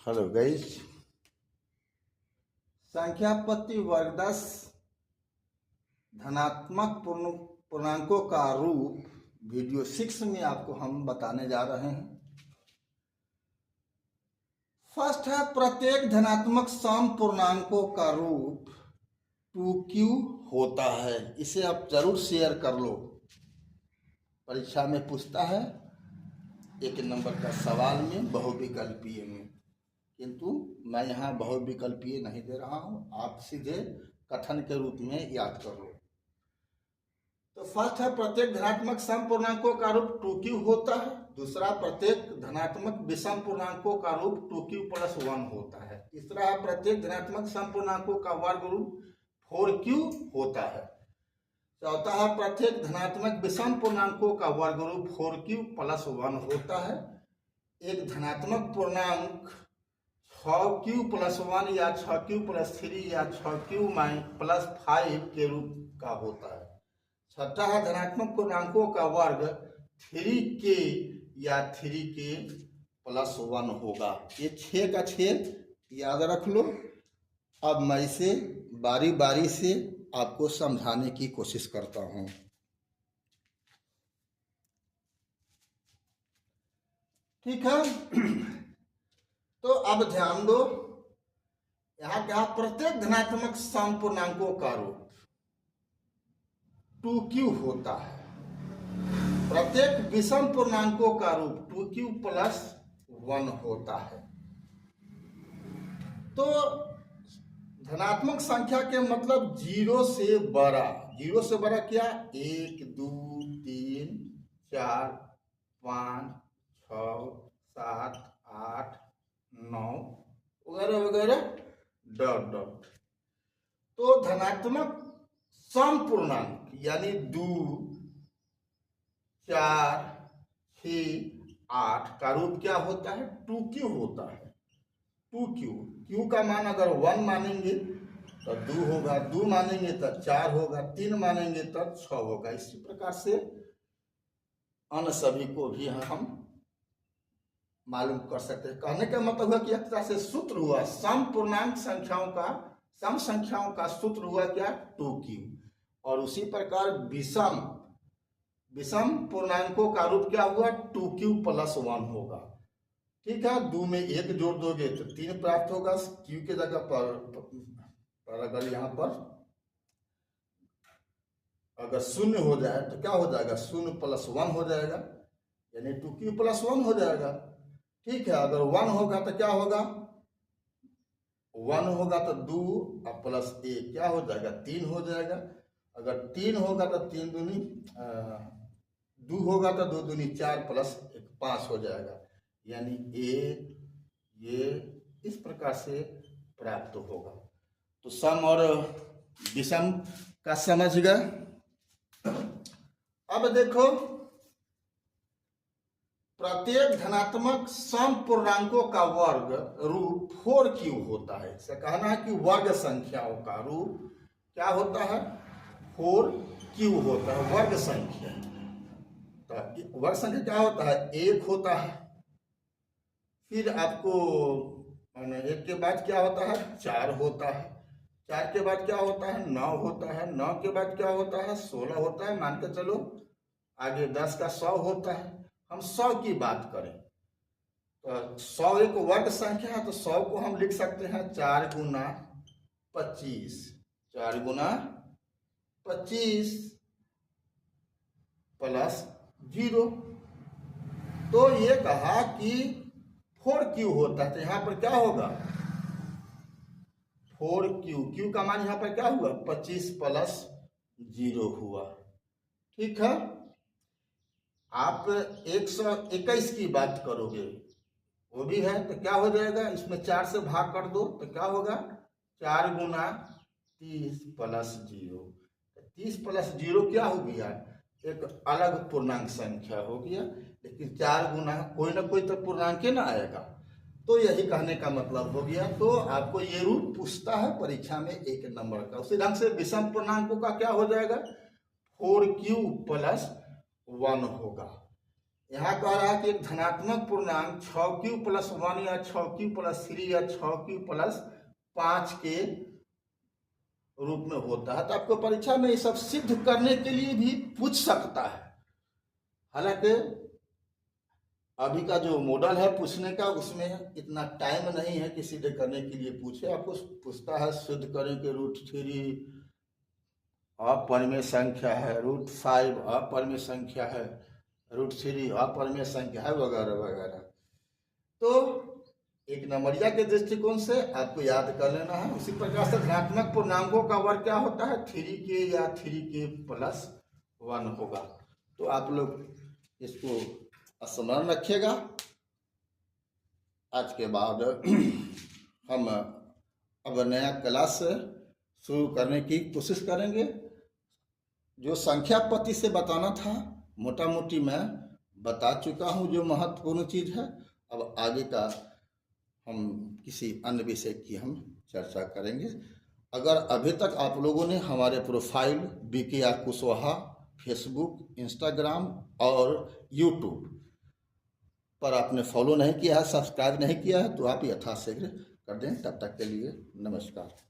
Hello guys, संख्या पत्ती वर्ग 10 धनात्मक पूर्णांकों का रूप वीडियो 6 में आपको हम बताने जा रहे हैं। फर्स्ट है प्रत्येक धनात्मक सम पूर्णांकों का रूप 2q होता है। इसे आप जरूर शेयर कर लो, परीक्षा में पूछता है 1 नंबर का सवाल में बहुविकल्पीय में, किंतु मैं यहाँ बहुविकल्पीय नहीं दे रहा हूँ, आप सीधे कथन के रूप में याद कर लो। तो फर्स्ट है प्रत्येक धनात्मक सम पूर्णांकों का रूप 2q होता है। दूसरा प्रत्येक धनात्मक विषम पूर्णांकों का रूप 2q + 1 होता है। तीसरा है प्रत्येक धनात्मक सम पूर्णांकों का वर्ग रूप 4q होता है। चौथा है प्रत्येक धनात्मक विषम पूर्णांकों का वर्ग रूप 4q + 1 होता है। एक धनात्मक पूर्णांक 6q + 1 या 6q + 3 या 6q + 5 के रूप का होता है। छठा है धनात्मक पूर्णांकों का वर्ग 3k या 3k + 1 होगा। ये 6 का 6 याद रख लो। अब मैं इसे बारी बारी से आपको समझाने की कोशिश करता हूँ। ठीक है, तो अब ध्यान दो, यहाँ क्या प्रत्येक धनात्मक सम पूर्णांकों का रूप 2q होता है। प्रत्येक विषम पूर्णांकों का रूप 2q + 1 होता है। तो धनात्मक संख्या के मतलब 0 से बड़ा। 0 से बड़ा क्या? 1 2 3 4 5 6 7 8 9 वगैरह वगैरह डॉट डॉट। तो धनात्मक सम पूर्णांक यानी 2 4 6 8 का रूप क्या होता है? 2q होता है। 2q, q का मान अगर 1 मानेंगे तो 2 होगा, 2 मानेंगे तो 4 होगा, 3 मानेंगे तो 6 होगा। इसी प्रकार से अन्य सभी को भी हम मालूम कर सकते हैं। कहने का मतलब हुआ कि एक तरह से सूत्र हुआ सम पूर्णांक संख्याओं का, सम संख्याओं का सूत्र हुआ क्या? 2q। और उसी प्रकार विषम पूर्णांकों का रूप क्या हुआ? 2q + 1 होगा। ठीक है, 2 में 1 जोड़ दोगे तो 3 प्राप्त होगा। q के जगह पर अगर यहाँ पर अगर 0 हो जाए तो क्या हो जाएगा? 0 + 1 हो जाएगा, यानी 2q + 1 हो जाएगा। ठीक है, अगर 1 होगा तो क्या होगा? 1 होगा तो 2 + 1 क्या हो जाएगा? 3 हो जाएगा। अगर 3 होगा तो 3 दूनी 2 होगा तो 2 दूनी 4 + 1 5 हो जाएगा, यानी ये इस प्रकार से प्राप्त होगा। तो सम और विषम का समझ गए। अब देखो, प्रत्येक धनात्मक सम पूर्णांकों का वर्ग रूप 4q होता है। इसे कहना है कि वर्ग संख्याओं का रूप क्या होता है? 4q होता है, वर्ग संख्या। तो वर्ग संख्या क्या होता है? 1 होता है, फिर आपको 1 के बाद क्या होता है? 4 होता है, 4 के बाद क्या होता है? 9 होता है, 9 के बाद क्या होता है? 16 होता है, मान के चलो आगे 10 का 100 होता है। हम 100 की बात करें तो 100 एक वर्ग संख्या है, तो 100 को हम लिख सकते हैं 4 × 25, 4 × 25 + 0। तो ये कहा कि 4q होता है, तो यहां पर क्या होगा? 4q, q का मान यहां पर क्या हुआ? 25 + 0 हुआ। ठीक है, आप 121 की बात करोगे, वो भी है, तो क्या हो जाएगा? इसमें 4 से भाग कर दो तो क्या होगा? 4 × 30 + 0। 30 + 0 क्या हो गया? एक अलग पूर्णांक संख्या हो गया, लेकिन 4 गुना कोई ना कोई तो पूर्णांक ना आएगा। तो यही कहने का मतलब हो गया। तो आपको ये रूप पूछता है परीक्षा में 1 नंबर का। उसी ढंग से विषम पूर्णांकों का क्या हो जाएगा? 4q + 1 होगा। यहाँ कह रहा है कि एक धनात्मक पूर्णांक 6q+1 या 6q+3 या 6q+5 के रूप में होता है। तो आपको परीक्षा में ये सब सिद्ध करने के लिए भी पूछ सकता है। हालांकि अभी का जो मॉडल है पूछने का, उसमें इतना टाइम नहीं है कि सिद्ध करने के लिए पूछे। आपको पूछता है सिद्ध करें कि √3 अपरिमेय संख्या है, √5 अपरिमेय संख्या है, √3 अपरिमेय संख्या है, वगैरह वगैरह। तो एक नंबरिया के दृष्टिकोण से आपको याद कर लेना है। उसी प्रकार से धनात्मक पूर्णांकों का वर्ग क्या होता है, 3k या 3k+1 होगा। तो आप लोग इसको स्मरण रखिएगा। आज के बाद हम अब नया क्लास शुरू करने की कोशिश करेंगे। जो संख्या पद्धति से बताना था मोटा मोटी मैं बता चुका हूँ जो महत्वपूर्ण चीज़ है। अब आगे का हम किसी अन्य विषय की हम चर्चा करेंगे। अगर अभी तक आप लोगों ने हमारे profile BKR Kushwaha Facebook, Instagram और यूट्यूब पर आपने फॉलो नहीं किया है, सब्सक्राइब नहीं किया है, तो आप यथाशीघ्र कर दें। तब तक के लिए नमस्कार।